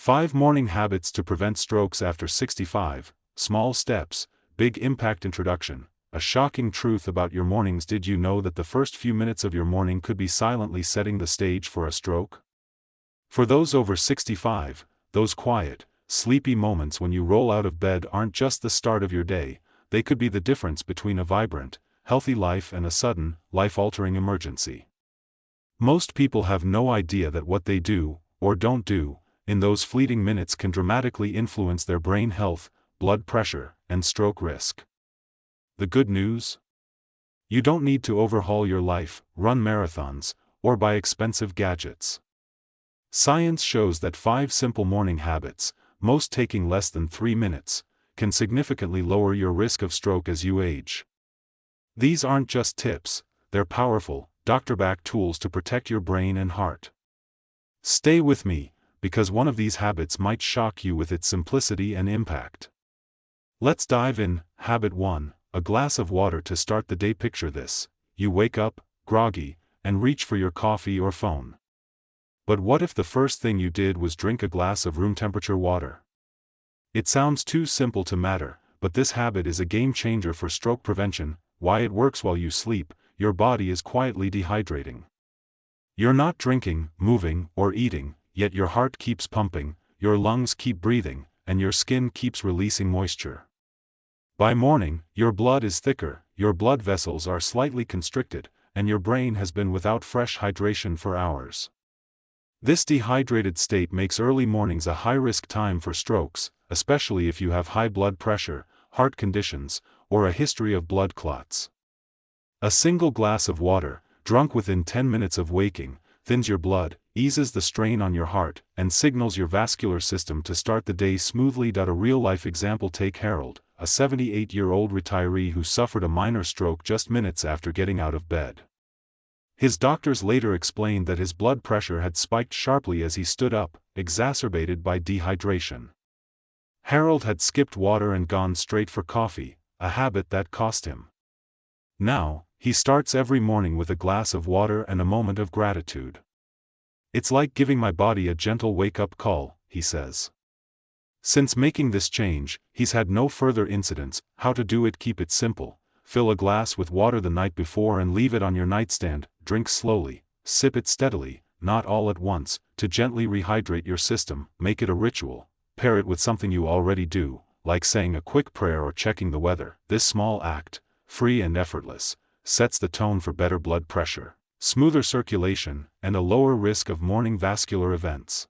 5 Morning Habits to Prevent Strokes After 65, Small Steps, Big Impact. Introduction. A shocking truth about your mornings. Did you know that the first few minutes of your morning could be silently setting the stage for a stroke? For those over 65, those quiet, sleepy moments when you roll out of bed aren't just the start of your day, they could be the difference between a vibrant, healthy life and a sudden, life-altering emergency. Most people have no idea that what they do, or don't do, in those fleeting minutes can dramatically influence their brain health, blood pressure, and stroke risk. The good news? You don't need to overhaul your life, run marathons, or buy expensive gadgets. Science shows that 5 simple morning habits, most taking less than 3 minutes, can significantly lower your risk of stroke as you age. These aren't just tips, they're powerful, doctor-backed tools to protect your brain and heart. Stay with me, because one of these habits might shock you with its simplicity and impact. Let's dive in. Habit 1, a glass of water to start the day. Picture this: you wake up, groggy, and reach for your coffee or phone. But what if the first thing you did was drink a glass of room-temperature water? It sounds too simple to matter, but this habit is a game-changer for stroke prevention. Why? It works while you sleep. Your body is quietly dehydrating. You're not drinking, moving, or eating, yet your heart keeps pumping, your lungs keep breathing, and your skin keeps releasing moisture. By morning, your blood is thicker, your blood vessels are slightly constricted, and your brain has been without fresh hydration for hours. This dehydrated state makes early mornings a high-risk time for strokes, especially if you have high blood pressure, heart conditions, or a history of blood clots. A single glass of water, drunk within 10 minutes of waking, thins your blood, eases the strain on your heart, and signals your vascular system to start the day smoothly. A real-life example: take Harold, a 78-year-old retiree who suffered a minor stroke just minutes after getting out of bed. His doctors later explained that his blood pressure had spiked sharply as he stood up, exacerbated by dehydration. Harold had skipped water and gone straight for coffee, a habit that cost him. Now, he starts every morning with a glass of water and a moment of gratitude. "It's like giving my body a gentle wake-up call," he says. Since making this change, he's had no further incidents. How to do it? Keep it simple. Fill a glass with water the night before and leave it on your nightstand. Drink slowly, sip it steadily, not all at once, to gently rehydrate your system. Make it a ritual. Pair it with something you already do, like saying a quick prayer or checking the weather. This small act, free and effortless, sets the tone for better blood pressure, smoother circulation, and a lower risk of morning vascular events.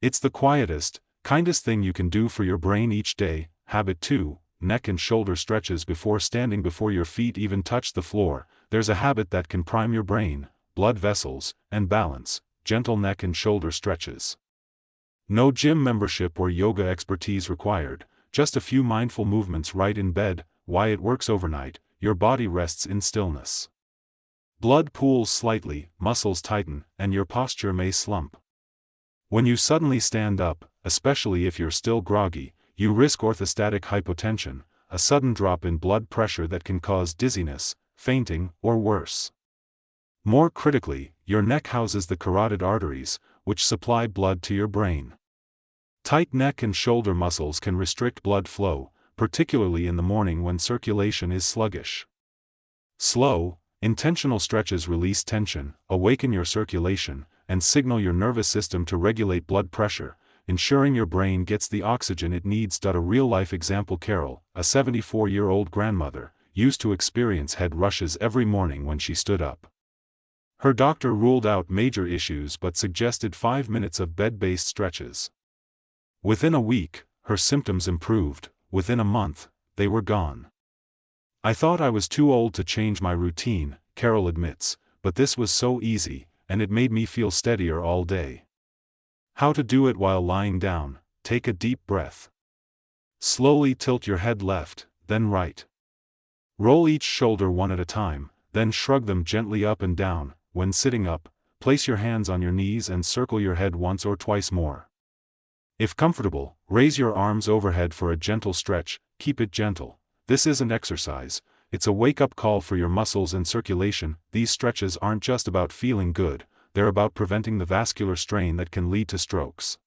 It's the quietest, kindest thing you can do for your brain each day. Habit 2, neck and shoulder stretches before standing. Before your feet even touch the floor, there's a habit that can prime your brain, blood vessels, and balance: gentle neck and shoulder stretches. No gym membership or yoga expertise required, just a few mindful movements right in bed. Why? It works overnight. Your body rests in stillness. Blood pools slightly, muscles tighten, and your posture may slump. When you suddenly stand up, especially if you're still groggy, you risk orthostatic hypotension, a sudden drop in blood pressure that can cause dizziness, fainting, or worse. More critically, your neck houses the carotid arteries, which supply blood to your brain. Tight neck and shoulder muscles can restrict blood flow, particularly in the morning when circulation is sluggish. Slow, intentional stretches release tension, awaken your circulation, and signal your nervous system to regulate blood pressure, ensuring your brain gets the oxygen it needs. A real-life example: Carol, a 74-year-old grandmother, used to experience head rushes every morning when she stood up. Her doctor ruled out major issues but suggested 5 minutes of bed-based stretches. Within a week, her symptoms improved. Within a month, they were gone. "I thought I was too old to change my routine," Carol admits, "but this was so easy, and it made me feel steadier all day." How to do it while lying down: take a deep breath. Slowly tilt your head left, then right. Roll each shoulder one at a time, then shrug them gently up and down. When sitting up, place your hands on your knees and circle your head once or twice more. If comfortable, raise your arms overhead for a gentle stretch. Keep it gentle. This isn't exercise, it's a wake-up call for your muscles and circulation. These stretches aren't just about feeling good, they're about preventing the vascular strain that can lead to strokes.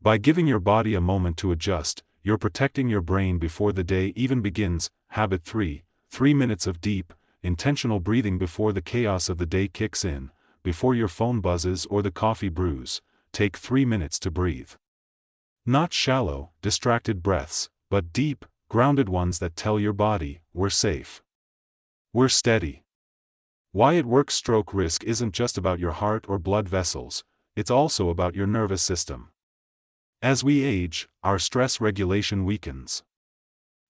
By giving your body a moment to adjust, you're protecting your brain before the day even begins. Habit 3. 3 minutes of deep, intentional breathing before the chaos of the day kicks in. Before your phone buzzes or the coffee brews, take 3 minutes to breathe. Not shallow, distracted breaths, but deep, grounded ones that tell your body, we're safe. We're steady. Why it works. Stroke risk isn't just about your heart or blood vessels, it's also about your nervous system. As we age, our stress regulation weakens.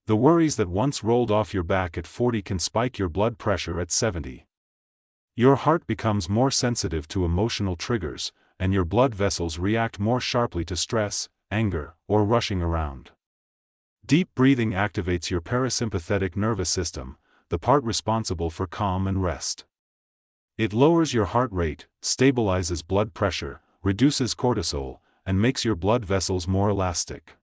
The worries that once rolled off your back at 40 can spike your blood pressure at 70. Your heart becomes more sensitive to emotional triggers, and your blood vessels react more sharply to stress, anger, or rushing around. Deep breathing activates your parasympathetic nervous system, the part responsible for calm and rest. It lowers your heart rate, stabilizes blood pressure, reduces cortisol, and makes your blood vessels more elastic.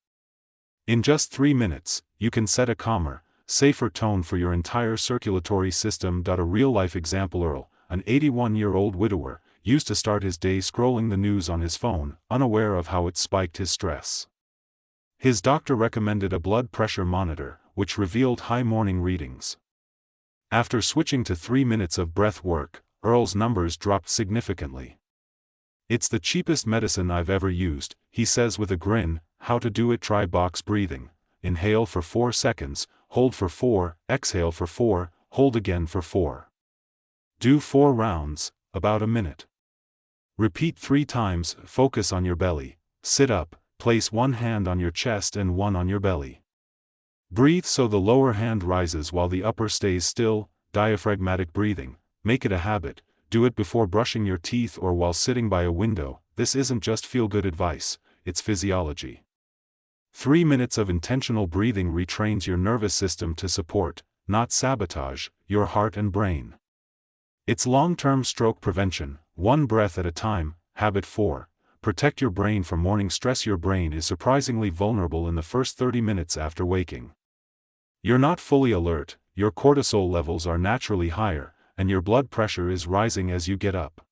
In just 3 minutes, you can set a calmer, safer tone for your entire circulatory system. A real-life example. Earl, an 81-year-old widower, used to start his day scrolling the news on his phone, unaware of how it spiked his stress. His doctor recommended a blood pressure monitor, which revealed high morning readings. After switching to 3 minutes of breath work, Earl's numbers dropped significantly. It's the cheapest medicine I've ever used, he says with a grin. How to do it. Try box breathing. Inhale for 4 seconds, hold for 4, exhale for 4, hold again for 4. Do 4 rounds, about a minute. Repeat 3 times. Focus on your belly. Sit up, place one hand on your chest and one on your belly. Breathe so the lower hand rises while the upper stays still. Diaphragmatic breathing. Make it a habit. Do it before brushing your teeth or while sitting by a window. This isn't just feel-good advice, it's physiology. 3 minutes of intentional breathing retrains your nervous system to support, not sabotage, your heart and brain. It's long-term stroke prevention, one breath at a time. Habit 4. Protect your brain from morning stress. Your brain is surprisingly vulnerable in the first 30 minutes after waking. You're not fully alert, your cortisol levels are naturally higher, and your blood pressure is rising as you get up.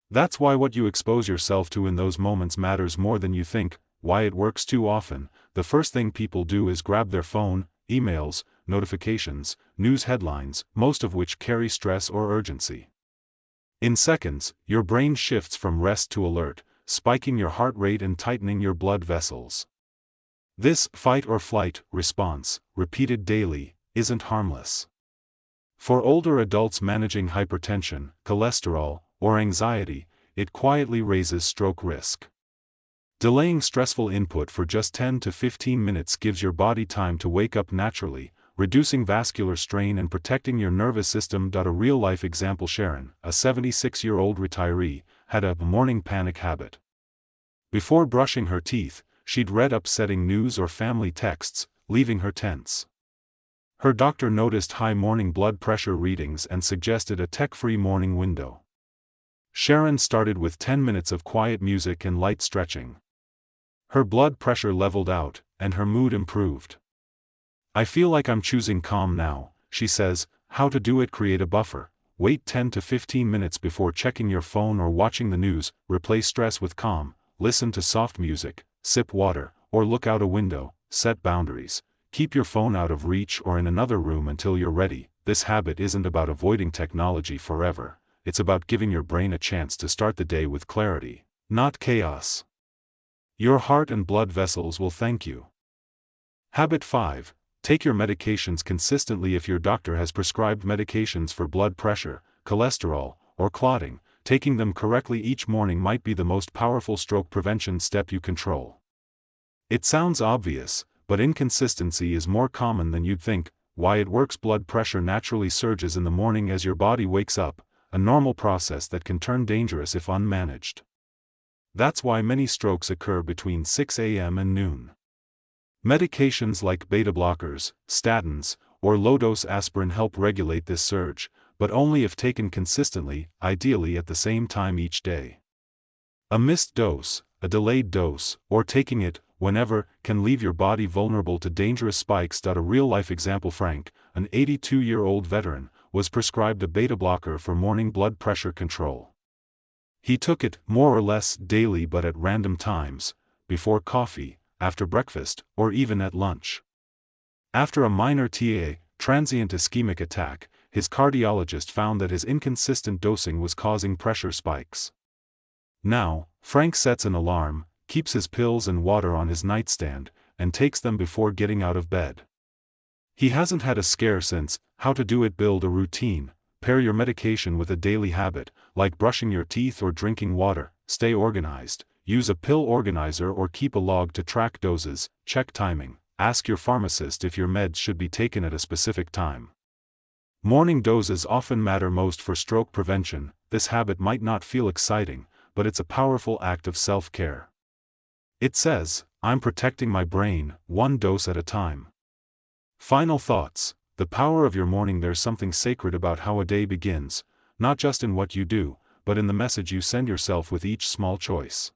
That's why what you expose yourself to in those moments matters more than you think. Why it works. Too often, the first thing people do is grab their phone, emails, notifications, news headlines, most of which carry stress or urgency. In seconds, your brain shifts from rest to alert, spiking your heart rate and tightening your blood vessels. This fight or flight response, repeated daily, isn't harmless. For older adults managing hypertension, cholesterol, or anxiety, it quietly raises stroke risk. Delaying stressful input for just 10 to 15 minutes gives your body time to wake up naturally, reducing vascular strain and protecting your nervous system. A real-life example. Sharon, a 76-year-old retiree, had a morning panic habit. Before brushing her teeth, she'd read upsetting news or family texts, leaving her tense. Her doctor noticed high morning blood pressure readings and suggested a tech-free morning window. Sharon started with 10 minutes of quiet music and light stretching. Her blood pressure leveled out, and her mood improved. I feel like I'm choosing calm now, she says. How to do it. Create a buffer. Wait 10 to 15 minutes before checking your phone or watching the news. Replace stress with calm. Listen to soft music, sip water, or look out a window. Set boundaries. Keep your phone out of reach or in another room until you're ready. This habit isn't about avoiding technology forever, it's about giving your brain a chance to start the day with clarity, not chaos. Your heart and blood vessels will thank you. Habit 5. Take your medications consistently. If your doctor has prescribed medications for blood pressure, cholesterol, or clotting, taking them correctly each morning might be the most powerful stroke prevention step you control. It sounds obvious, but inconsistency is more common than you'd think. Why it works. Blood pressure naturally surges in the morning as your body wakes up, a normal process that can turn dangerous if unmanaged. That's why many strokes occur between 6 a.m. and noon. Medications like beta blockers, statins, or low-dose aspirin help regulate this surge, but only if taken consistently, ideally at the same time each day. A missed dose, a delayed dose, or taking it whenever, can leave your body vulnerable to dangerous spikes. A real-life example. Frank, an 82-year-old veteran, was prescribed a beta blocker for morning blood pressure control. He took it more or less daily but at random times, before coffee, after breakfast, or even at lunch. After a minor transient ischemic attack, his cardiologist found that his inconsistent dosing was causing pressure spikes. Now, Frank sets an alarm, keeps his pills and water on his nightstand, and takes them before getting out of bed. He hasn't had a scare since. How to do it. Build a routine. Pair your medication with a daily habit, like brushing your teeth or drinking water. Stay organized. Use a pill organizer or keep a log to track doses. Check timing. Ask your pharmacist if your meds should be taken at a specific time. Morning doses often matter most for stroke prevention. This habit might not feel exciting, but it's a powerful act of self-care. It says, "I'm protecting my brain, one dose at a time." Final thoughts. The power of your morning. There's something sacred about how a day begins, not just in what you do, but in the message you send yourself with each small choice.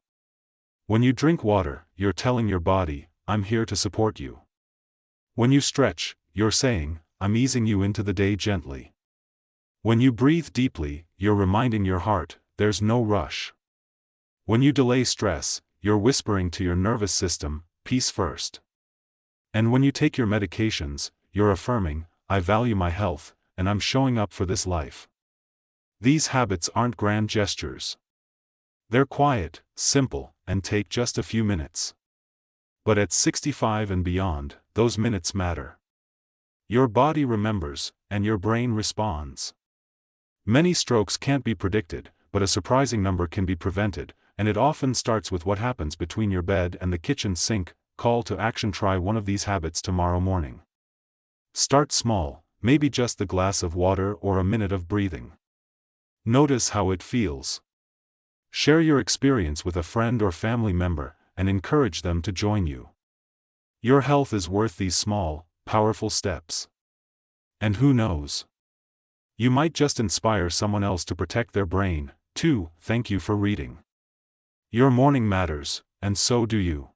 When you drink water, you're telling your body, "I'm here to support you." When you stretch, you're saying, "I'm easing you into the day gently." When you breathe deeply, you're reminding your heart, "There's no rush." When you delay stress, you're whispering to your nervous system, "Peace first." And when you take your medications, you're affirming, "I value my health, and I'm showing up for this life." These habits aren't grand gestures. They're quiet, simple, and take just a few minutes. But at 65 and beyond, those minutes matter. Your body remembers, and your brain responds. Many strokes can't be predicted, but a surprising number can be prevented, and it often starts with what happens between your bed and the kitchen sink. Call to action. Try one of these habits tomorrow morning. Start small, maybe just the glass of water or a minute of breathing. Notice how it feels. Share your experience with a friend or family member, and encourage them to join you. Your health is worth these small, powerful steps. And who knows? You might just inspire someone else to protect their brain, too. Thank you for reading. Your morning matters, and so do you.